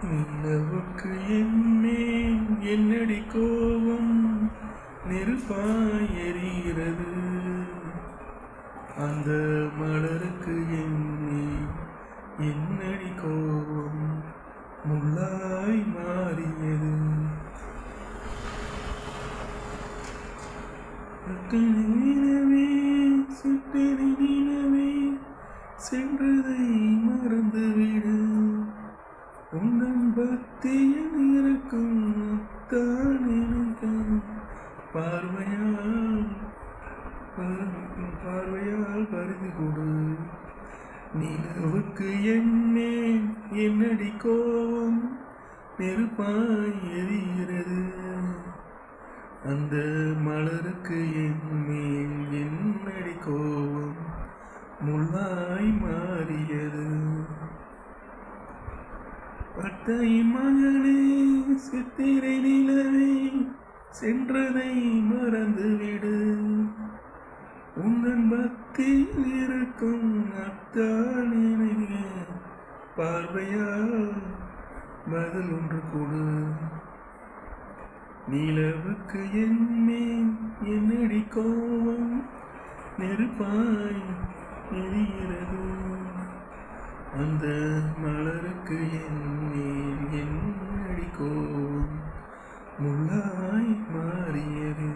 நிலவுக்கு என்மேல் என்னடி கோபம் நெருப்பாய் எரிகிறது. அந்த மலருக்கு என்மேல் என்னடி கோபம் முள்ளாய் மாறியது. நிலவே சுட்டெரி நிலவே சென்றதை மறந்துவிடு. உந்தன் பக்தியில் இருக்கும் தான் எனக்கு பார்வையால் பருதி கொடு. நிலவுக்கு என்மேல் என்னடி கோபம் நெருப்பாய் எரிகிறது. அந்த மலருக்கு என்மேல் என்னடி கோபம் முள்ளாய் மாறியது. பட்டை மகளே சித்திரை நிலவே சென்றதை மறந்துவிடு. உங்கள் பக்தியில் இருக்கும் அத்தான் எனக்கு பார்வையால் பதில் ஒன்று கொடு. நிலவுக்கு என்மேல் என்னடி கோபம் நெருப்பாய் எரிகிறது. அந்த மலருக்கு என்மேல் என்னடி கோபம் முள்ளாய் மாறியது.